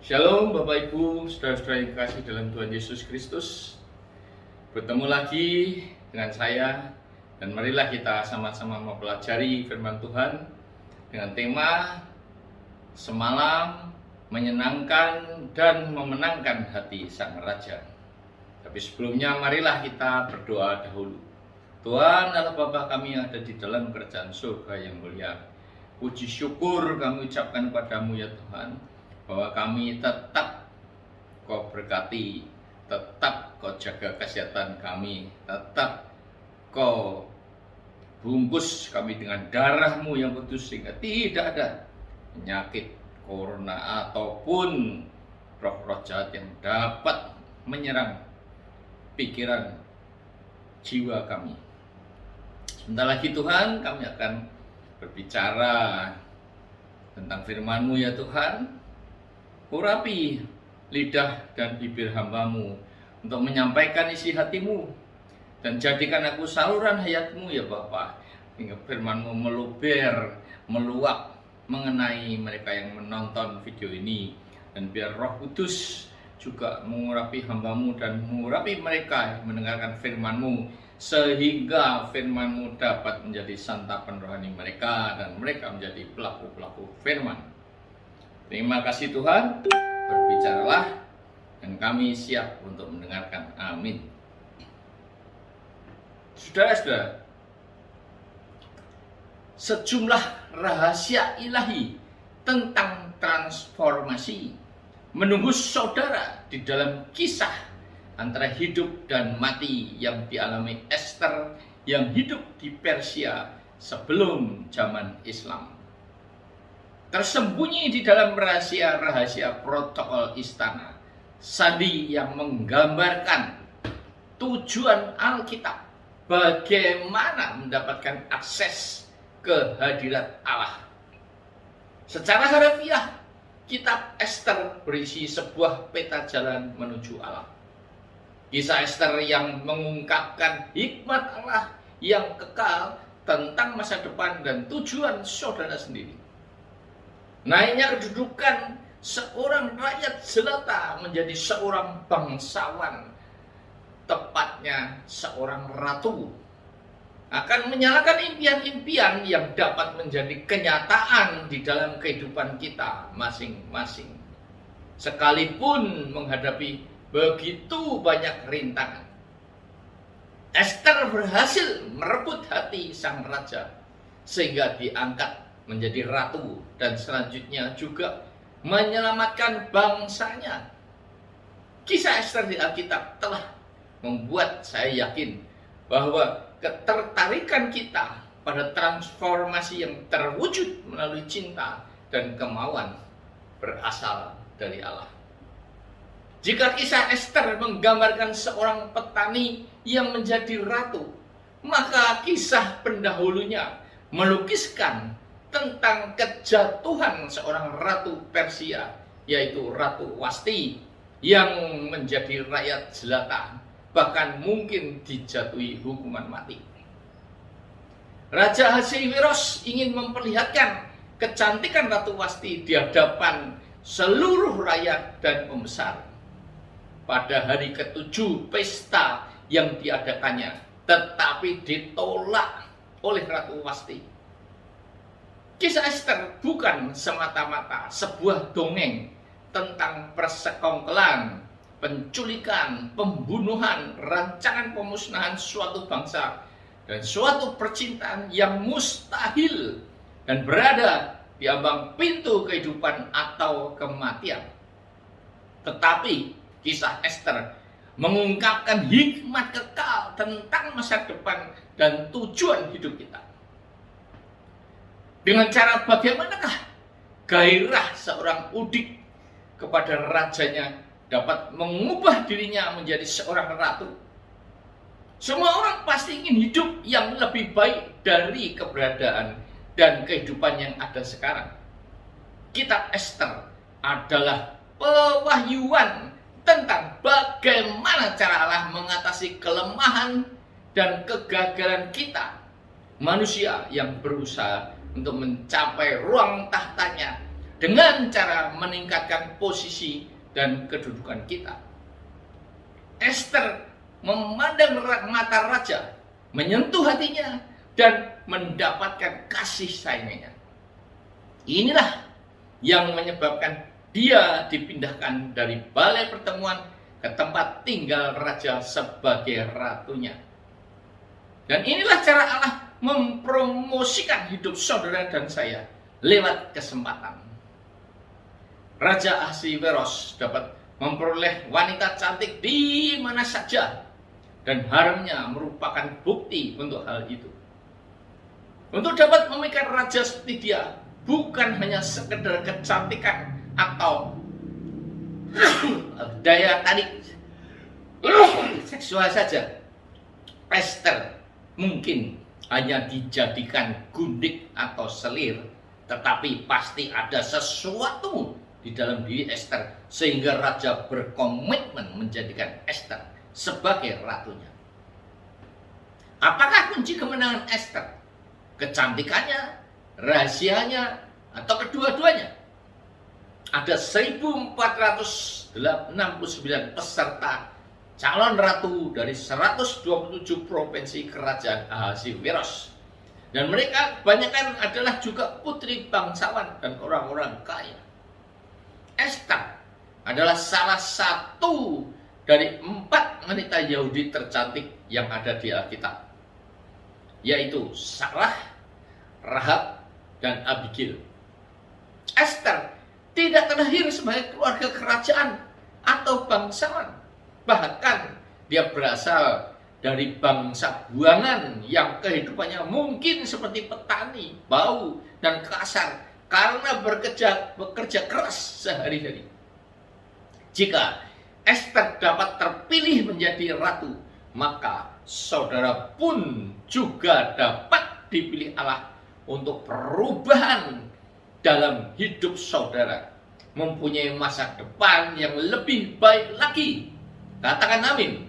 Shalom Bapak Ibu, saudara-saudara yang kasih dalam Tuhan Yesus Kristus. Bertemu lagi dengan saya dan marilah kita sama-sama mempelajari firman Tuhan dengan tema semalam menyenangkan dan memenangkan hati Sang Raja. Tapi sebelumnya marilah kita berdoa dahulu. Tuhan Allah Bapa kami yang ada di dalam kerajaan surga yang mulia, puji syukur kami ucapkan padamu ya Tuhan, bahwa kami tetap Kau berkati, tetap Kau jaga kesehatan kami, tetap Kau bungkus kami dengan darah-Mu yang kudus sehingga tidak ada penyakit corona ataupun roh-roh jahat yang dapat menyerang pikiran jiwa kami. Sebentar lagi Tuhan kami akan berbicara tentang firman-Mu ya Tuhan. Urapi lidah dan bibir hamba-Mu untuk menyampaikan isi hati-Mu, dan jadikan aku saluran hayat-Mu ya Bapa, hingga firman-Mu meluber, meluap mengenai mereka yang menonton video ini, dan biar Roh Kudus juga mengurapi hamba-Mu dan mengurapi mereka yang mendengarkan firman-Mu, sehingga firman-Mu dapat menjadi santapan rohani mereka dan mereka menjadi pelaku-pelaku firman. Terima kasih Tuhan, berbicaralah dan kami siap untuk mendengarkan. Amin. Saudara-saudara, sejumlah rahasia ilahi tentang transformasi menunggu saudara di dalam kisah antara hidup dan mati yang dialami Esther yang hidup di Persia sebelum zaman Islam. Tersembunyi di dalam rahasia-rahasia protokol istana, sandi yang menggambarkan tujuan Alkitab, bagaimana mendapatkan akses ke hadirat Allah. Secara harfiah, kitab Esther berisi sebuah peta jalan menuju Allah. Kisah Esther yang mengungkapkan hikmat Allah yang kekal tentang masa depan dan tujuan saudara sendiri. Naiknya kedudukan seorang rakyat jelata menjadi seorang bangsawan, tepatnya seorang ratu, akan menyalakan impian-impian yang dapat menjadi kenyataan di dalam kehidupan kita masing-masing, sekalipun menghadapi begitu banyak rintangan. Esther berhasil merebut hati sang raja sehingga diangkat menjadi ratu dan selanjutnya juga menyelamatkan bangsanya. Kisah Esther di Alkitab telah membuat saya yakin bahwa ketertarikan kita pada transformasi yang terwujud melalui cinta dan kemauan berasal dari Allah. Jika kisah Esther menggambarkan seorang petani yang menjadi ratu, maka kisah pendahulunya melukiskan tentang kejatuhan seorang ratu Persia, yaitu Ratu Wasti, yang menjadi rakyat jelata, bahkan mungkin dijatuhi hukuman mati. Raja Ahasiweros ingin memperlihatkan kecantikan Ratu Wasti di hadapan seluruh rakyat dan pembesar. Pada hari ke-7 pesta yang diadakannya, tetapi ditolak oleh Ratu Wasti. Kisah Esther bukan semata-mata sebuah dongeng tentang persekongkolan, penculikan, pembunuhan, rancangan pemusnahan suatu bangsa, dan suatu percintaan yang mustahil dan berada di ambang pintu kehidupan atau kematian. Tetapi kisah Esther mengungkapkan hikmat kekal tentang masa depan dan tujuan hidup kita. Dengan cara bagaimanakah gairah seorang udik kepada rajanya dapat mengubah dirinya menjadi seorang ratu? Semua orang pasti ingin hidup yang lebih baik dari keberadaan dan kehidupan yang ada sekarang. Kitab Esther adalah pewahyuan tentang bagaimana cara Allah mengatasi kelemahan dan kegagalan kita, manusia yang berusaha untuk mencapai ruang tahtanya dengan cara meningkatkan posisi dan kedudukan kita. Ester memandang mata raja, menyentuh hatinya, dan mendapatkan kasih sayangnya. Inilah yang menyebabkan dia dipindahkan dari balai pertemuan ke tempat tinggal raja sebagai ratunya. Dan inilah cara Allah mempromosikan hidup saudara dan saya lewat kesempatan. Raja Ahasveros dapat memperoleh wanita cantik di mana saja, dan haremnya merupakan bukti untuk hal itu. Untuk dapat memikat raja seperti dia, bukan hanya sekedar kecantikan atau daya tarik seksual saja. Ester mungkin hanya dijadikan gundik atau selir, tetapi pasti ada sesuatu di dalam diri Ester sehingga raja berkomitmen menjadikan Ester sebagai ratunya. Apakah kunci kemenangan Ester? Kecantikannya, rahasianya, atau kedua-duanya? Ada 1469 peserta calon ratu dari 127 provinsi kerajaan Ahasveros. Dan mereka kebanyakan adalah juga putri bangsawan dan orang-orang kaya. Ester adalah salah satu dari 4 wanita Yahudi tercantik yang ada di Alkitab, yaitu Sarah, Rahab, dan Abigail. Ester tidak terlahir sebagai keluarga kerajaan atau bangsawan. Bahkan dia berasal dari bangsa buangan yang kehidupannya mungkin seperti petani, bau, dan kasar karena bekerja keras sehari-hari. Jika Ester dapat terpilih menjadi ratu, maka saudara pun juga dapat dipilih Allah untuk perubahan dalam hidup saudara, mempunyai masa depan yang lebih baik lagi. Katakan amin.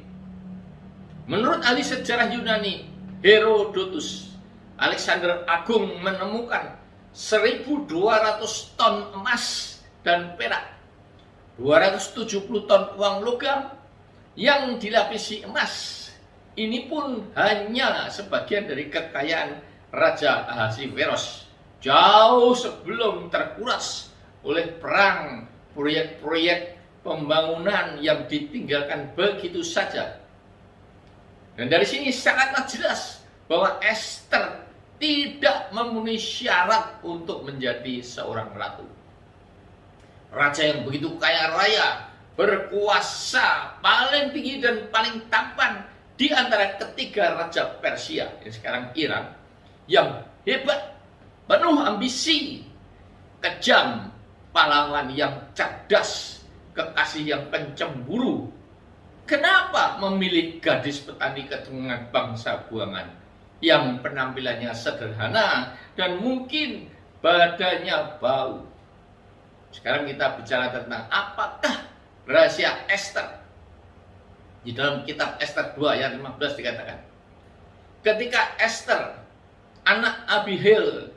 Menurut ahli sejarah Yunani Herodotus, Alexander Agung menemukan 1.200 ton emas dan perak, 270 ton uang logam yang dilapisi emas. Ini pun hanya sebagian dari kekayaan Raja Ahasveros, jauh sebelum terkuras oleh perang, proyek-proyek pembangunan yang ditinggalkan begitu saja. Dan dari sini sangatlah jelas bahwa Ester tidak memenuhi syarat untuk menjadi seorang ratu. Raja yang begitu kaya raya, berkuasa, paling tinggi dan paling tampan di antara ketiga raja Persia, yang sekarang Iran, yang hebat, penuh ambisi, kejam, pahlawan yang cerdas, kekasih yang pencemburu. Kenapa memilih gadis petani keturunan bangsa buangan yang penampilannya sederhana dan mungkin badannya bau? Sekarang kita bicara tentang apakah rahasia Ester. Di dalam kitab Ester 2 ayat 15 dikatakan, ketika Ester, anak Abihail,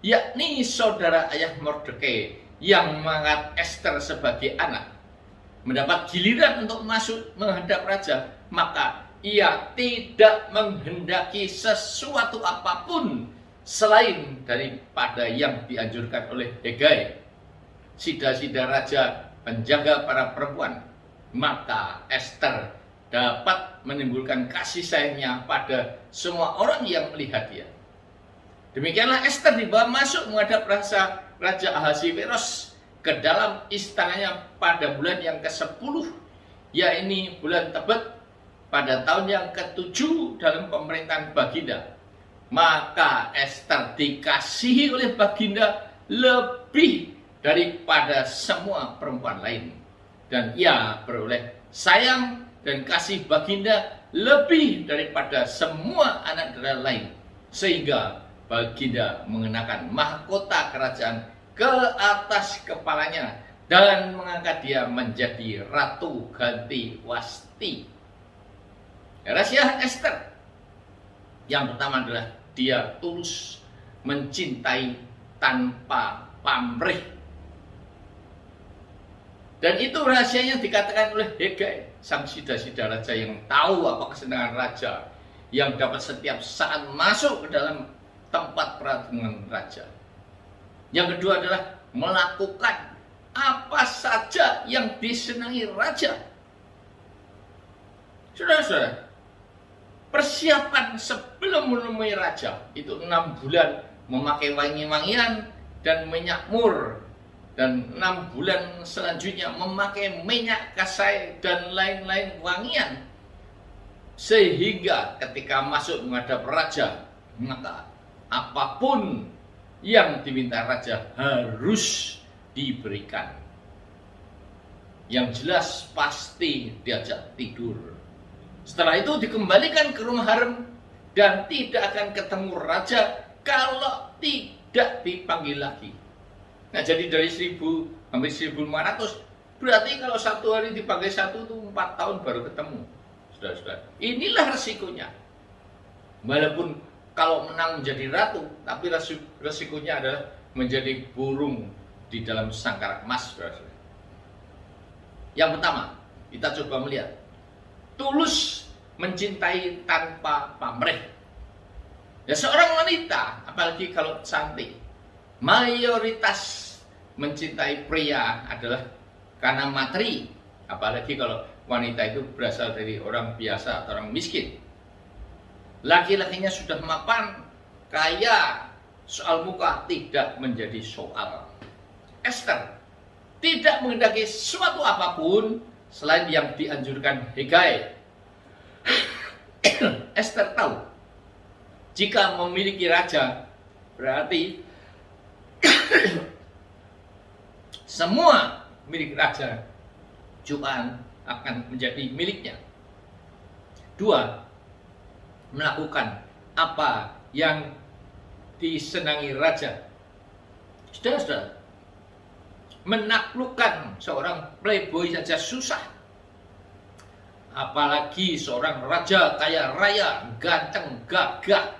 yakni saudara ayah Mordekai yang mengangkat Ester sebagai anak, mendapat giliran untuk masuk menghadap raja, maka ia tidak menghendaki sesuatu apapun selain daripada yang dianjurkan oleh Hegai, sida-sida raja penjaga para perempuan. Maka Ester dapat menimbulkan kasih sayangnya pada semua orang yang melihat dia. Demikianlah Ester dibawa masuk menghadap Raja Ahasveros ke dalam istananya pada bulan yang ke-10, yaitu bulan Tebet, pada tahun yang ke-7 dalam pemerintahan Baginda. Maka Ester dikasihi oleh Baginda lebih daripada semua perempuan lain, dan ia beroleh sayang dan kasih Baginda lebih daripada semua anak darah lain, sehingga Baginda mengenakan mahkota kerajaan ke atas kepalanya dan mengangkat dia menjadi Ratu Ganti Wasti. Rahasia Ester yang pertama adalah dia tulus mencintai tanpa pamrih. Dan itu rahasianya dikatakan oleh Hegai, sang sida-sida raja yang tahu apa kesenangan raja, yang dapat setiap saat masuk ke dalam tempat perhatian raja. Yang kedua adalah melakukan apa saja yang disenangi raja. Saudara-saudara, persiapan sebelum menemui raja itu 6 bulan memakai wangi-wangian dan minyak mur, dan 6 bulan selanjutnya memakai minyak kasai dan lain-lain wangian, sehingga ketika masuk menghadap raja, maka apapun yang diminta raja harus diberikan. Yang jelas pasti diajak tidur. Setelah itu dikembalikan ke rumah harem dan tidak akan ketemu raja kalau tidak dipanggil lagi. Nah, jadi dari 1000 hampir 1500, berarti kalau satu hari dipanggil satu itu 4 tahun baru ketemu. Saudara-saudara, inilah resikonya. Walaupun kalau menang menjadi ratu, tapi resikonya adalah menjadi burung di dalam sangkar emas, saudara-saudara. Yang pertama, kita coba melihat tulus mencintai tanpa pamrih. Ya, seorang wanita, apalagi kalau cantik, mayoritas mencintai pria adalah karena materi, apalagi kalau wanita itu berasal dari orang biasa atau orang miskin. Laki-lakinya sudah mapan, kaya, soal muka tidak menjadi soal. Esther tidak menghendaki suatu apapun selain yang dianjurkan Hegai. Esther tahu, jika memiliki raja, berarti semua milik raja juga akan menjadi miliknya. 2, melakukan apa yang disenangi raja. Saudara-saudara, menaklukkan seorang playboy saja susah, apalagi seorang raja kaya raya, ganteng, gagah.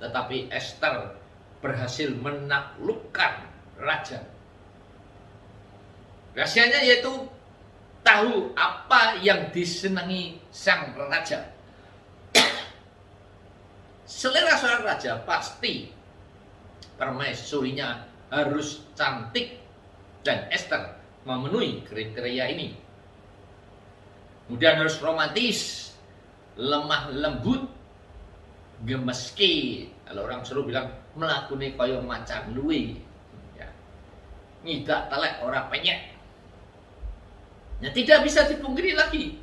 Tetapi Esther berhasil menaklukkan raja. Rahasianya yaitu tahu apa yang disenangi sang raja. Selera seorang raja pasti permaisurinya harus cantik, dan Esther memenuhi kriteria ini. Kemudian harus romantis, lemah lembut, gemeski. Kalau orang suruh bilang melakuni kaya macan luwe, ya. Ngidak telek ora penyek. Nah, tidak bisa dipungkiri lagi.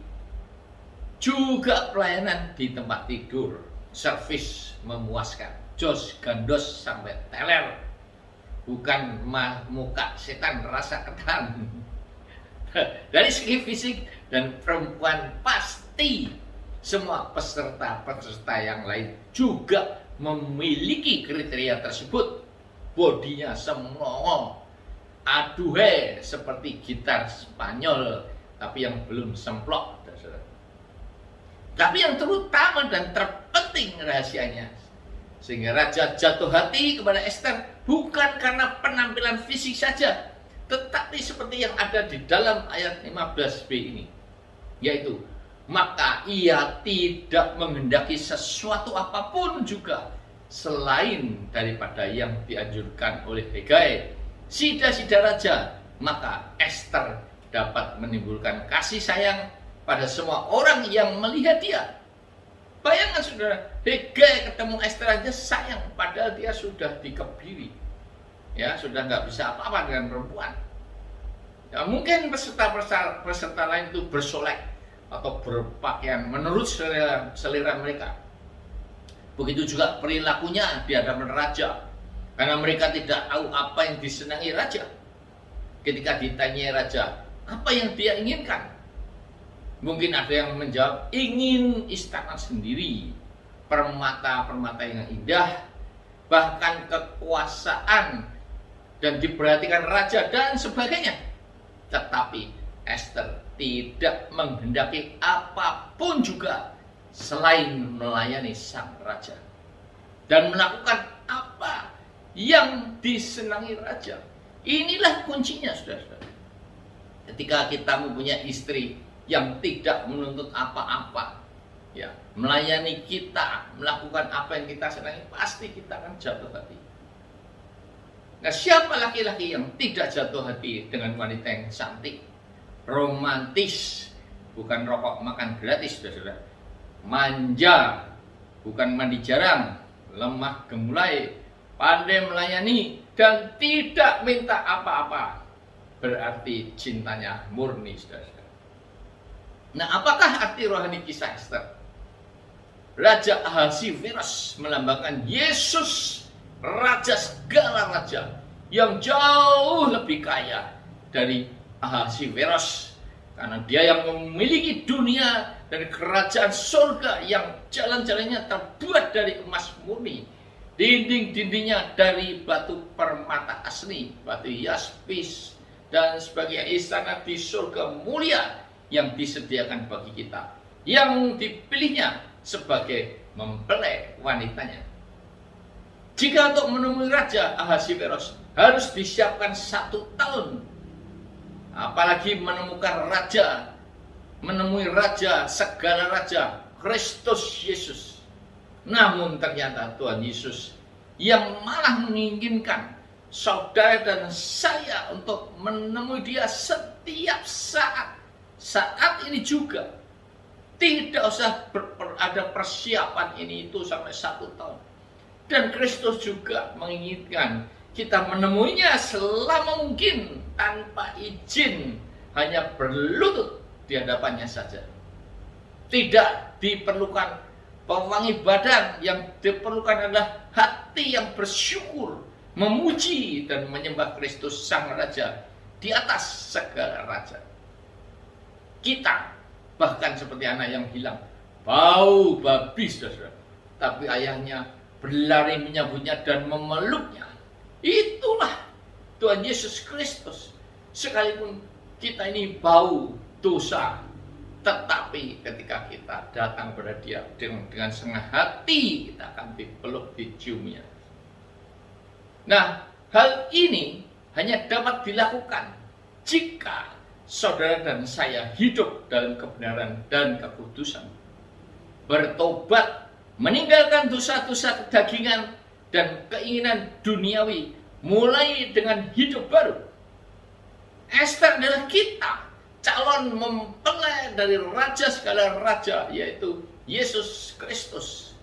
Juga pelayanan di tempat tidur, servis memuaskan, jos gandos sampai teler, bukan muka setan rasa ketan. Dari segi fisik dan perempuan pasti semua peserta yang lain juga memiliki kriteria tersebut. Bodinya semrongo, aduhe seperti gitar Spanyol, tapi yang belum semplok. Tapi yang terutama dan terpenting rahasianya, sehingga raja jatuh hati kepada Esther bukan karena penampilan fisik saja, tetapi seperti yang ada di dalam ayat 15b ini, yaitu maka ia tidak menghendaki sesuatu apapun juga selain daripada yang dianjurkan oleh Hegai, sida-sida raja. Maka Esther dapat menimbulkan kasih sayang pada semua orang yang melihat dia. Bayangkan saudara, Hegai ketemu Esther aja sayang, padahal dia sudah dikebiri, ya, sudah nggak bisa apa-apa dengan perempuan. Ya, mungkin peserta lain itu bersolek atau berpakaian menurut selera mereka. Begitu juga perilakunya di hadapan raja, karena mereka tidak tahu apa yang disenangi raja. Ketika ditanya raja, apa yang dia inginkan? Mungkin ada yang menjawab, ingin istana sendiri, permata-permata yang indah, bahkan kekuasaan, dan diperhatikan raja, dan sebagainya. Tetapi Esther tidak menghendaki apapun juga selain melayani sang raja dan melakukan apa yang disenangi raja. Inilah kuncinya, saudara-saudara. Ketika kita mempunyai istri yang tidak menuntut apa-apa, ya, melayani kita, melakukan apa yang kita senangi, pasti kita akan jatuh hati. Nah, siapa laki-laki yang tidak jatuh hati dengan wanita yang cantik, romantis, bukan rokok makan gratis, saudara, manja, bukan mandi jarang, lemah gemulai, pandai melayani, dan tidak minta apa-apa, berarti cintanya murni, saudara. Nah, apakah arti rohani kisah Ester? Raja Ahasiveros melambangkan Yesus, raja segala raja, yang jauh lebih kaya dari Ahasiveros, karena dia yang memiliki dunia dan kerajaan surga yang jalan-jalannya terbuat dari emas murni, dinding-dindingnya dari batu permata asli, batu yaspis, dan sebagai istana di surga mulia yang disediakan bagi kita, yang dipilihnya sebagai mempelai wanitanya. Jika untuk menemui Raja Ahasiveros harus disiapkan 1 tahun, apalagi menemui raja segala raja, Kristus Yesus. Namun ternyata Tuhan Yesus yang malah menginginkan saudara dan saya untuk menemui dia setiap saat. Saat ini juga tidak usah ada persiapan ini itu sampai 1 tahun. Dan Kristus juga menginginkan kita menemuinya selama mungkin tanpa izin, hanya berlutut di hadapannya saja. Tidak diperlukan pewangi badan, yang diperlukan adalah hati yang bersyukur, memuji dan menyembah Kristus Sang Raja di atas segala raja. Kita bahkan seperti anak yang hilang, bau babi, saudara, tapi ayahnya berlari menyambutnya dan memeluknya. Itulah Tuhan Yesus Kristus. Sekalipun kita ini bau dosa, tetapi ketika kita datang kepada dia dengan setengah hati, kita akan dipeluk, diciumnya. Nah, hal ini hanya dapat dilakukan jika saudara dan saya hidup dalam kebenaran dan kekudusan, bertobat, meninggalkan dosa-dosa kedagingan dan keinginan duniawi, mulai dengan hidup baru. Ester adalah kita, calon mempelai dari raja segala raja, yaitu Yesus Kristus.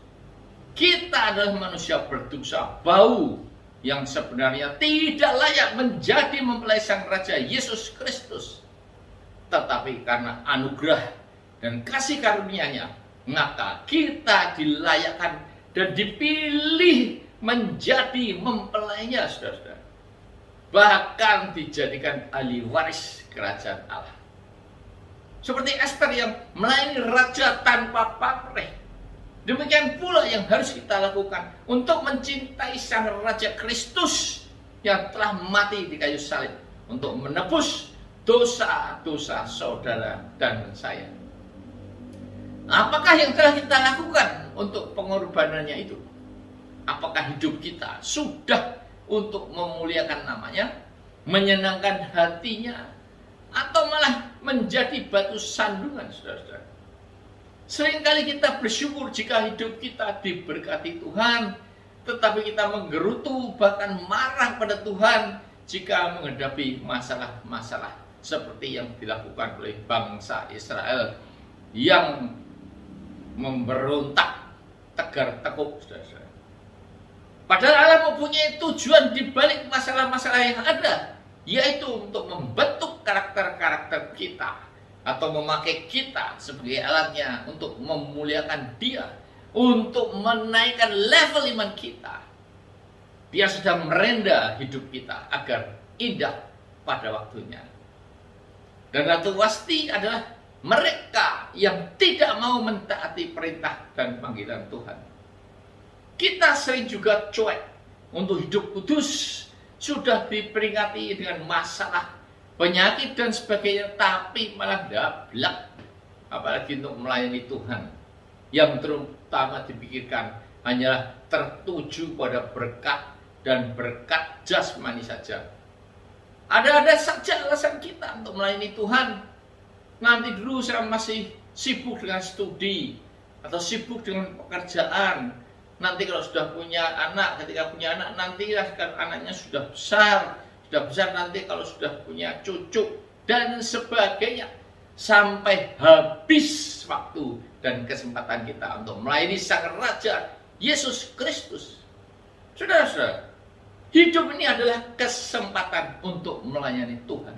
Kita adalah manusia berdosa, bau, yang sebenarnya tidak layak menjadi mempelai Sang Raja Yesus Kristus. Tetapi karena anugerah dan kasih karunia-Nya, maka kita dilayakkan dan dipilih menjadi mempelainya, saudara-saudara. Bahkan dijadikan ahli waris kerajaan Allah. Seperti Ester yang melayani raja tanpa pamrih. Demikian pula yang harus kita lakukan untuk mencintai Sang Raja Kristus yang telah mati di kayu salib untuk menebus dosa-dosa saudara dan saya. Apakah yang telah kita lakukan untuk pengorbanannya itu? Apakah hidup kita sudah untuk memuliakan namanya, menyenangkan hatinya, atau malah menjadi batu sandungan, saudara-saudara? Seringkali kita bersyukur jika hidup kita diberkati Tuhan, tetapi kita menggerutu bahkan marah pada Tuhan jika menghadapi masalah-masalah seperti yang dilakukan oleh bangsa Israel yang memberontak tegar-tekuk, saudara-saudara. Padahal Allah mempunyai tujuan di balik masalah-masalah yang ada, yaitu untuk membentuk karakter-karakter kita, atau memakai kita sebagai alatnya untuk memuliakan Dia, untuk menaikkan level iman kita. Dia sedang merenda hidup kita agar indah pada waktunya. Dan ratu Wasti adalah mereka yang tidak mau mentaati perintah dan panggilan Tuhan. Kita sering juga cuek untuk hidup kudus, sudah diperingati dengan masalah, penyakit dan sebagainya, tapi malah dablak. Apalagi untuk melayani Tuhan, yang terutama dipikirkan hanyalah tertuju pada berkat dan berkat jasmani saja. Ada-ada saja alasan kita untuk melayani Tuhan. Nanti dulu saya masih sibuk dengan studi atau sibuk dengan pekerjaan. Nanti kalau sudah punya anak, ketika punya anak, nanti kan anaknya sudah besar nanti kalau sudah punya cucu dan sebagainya. Sampai habis waktu dan kesempatan kita untuk melayani Sang Raja Yesus Kristus. Saudara-saudara, hidup ini adalah kesempatan untuk melayani Tuhan.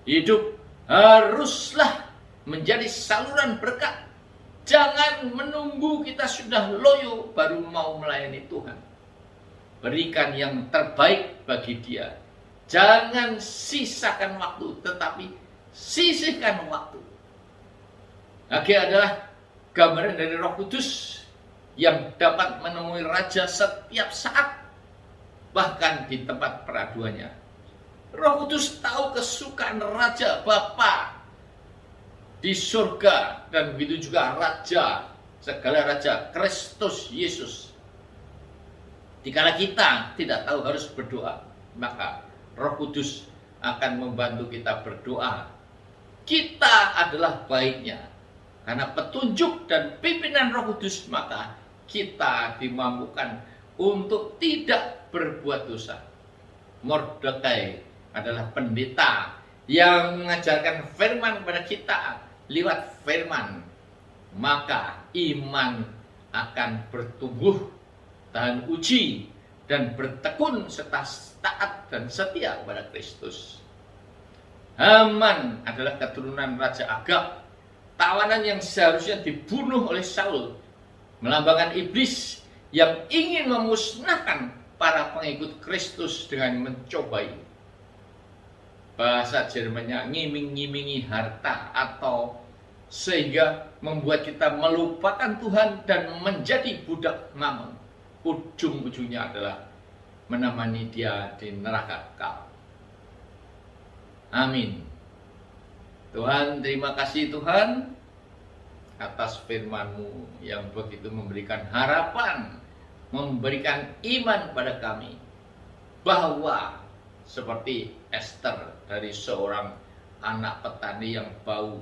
Hidup haruslah menjadi saluran berkat. Jangan menunggu kita sudah loyo baru mau melayani Tuhan. Berikan yang terbaik bagi Dia. Jangan sisakan waktu, tetapi sisihkan waktu. Hage adalah gambaran dari Roh Kudus yang dapat menemui Raja setiap saat, bahkan di tempat peraduannya. Roh Kudus tahu kesukaan Raja Bapa di surga, dan begitu juga Raja, segala Raja, Kristus Yesus. Dikala kita tidak tahu harus berdoa, maka Roh Kudus akan membantu kita berdoa. Kita adalah baiknya. Karena petunjuk dan pimpinan Roh Kudus, maka kita dimampukan untuk tidak berbuat dosa. Mordekai adalah pendeta yang mengajarkan firman kepada kita lewat firman. Maka iman akan bertumbuh, tahan uji, dan bertekun serta taat dan setia kepada Kristus. Haman adalah keturunan Raja Agag, tawanan yang seharusnya dibunuh oleh Saul, melambangkan iblis yang ingin memusnahkan para pengikut Kristus dengan mencobai. Bahasa Jermannya ngiming-ngimingi harta, atau sehingga membuat kita melupakan Tuhan dan menjadi budak Mammon. Ujung-ujungnya adalah menemani dia di neraka kekal. Amin. Tuhan, terima kasih Tuhan atas firman-Mu yang begitu memberikan harapan, memberikan iman pada kami, bahwa seperti Esther, dari seorang anak petani yang bau,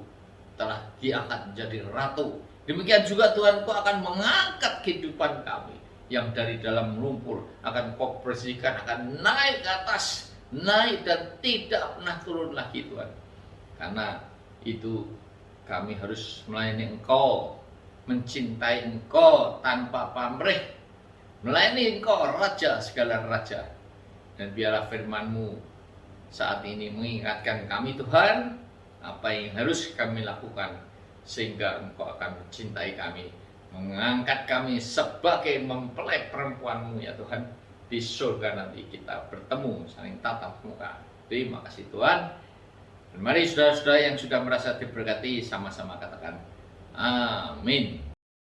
telah diangkat menjadi ratu. Demikian juga Tuhan, Kau akan mengangkat kehidupan kami yang dari dalam lumpur, akan Kau bersihkan, akan naik ke atas, naik dan tidak pernah turun lagi Tuhan. Karena itu kami harus melayani Engkau, mencintai Engkau tanpa pamrih, melayani Engkau Raja segala raja. Dan biarlah firman-Mu saat ini mengingatkan kami Tuhan, apa yang harus kami lakukan, sehingga Engkau akan mencintai kami, mengangkat kami sebagai mempelai perempuan-Mu ya Tuhan. Di surga nanti kita bertemu, saling tatap muka. Terima kasih Tuhan. Dan mari saudara-saudara yang sudah merasa diberkati, sama-sama katakan amin.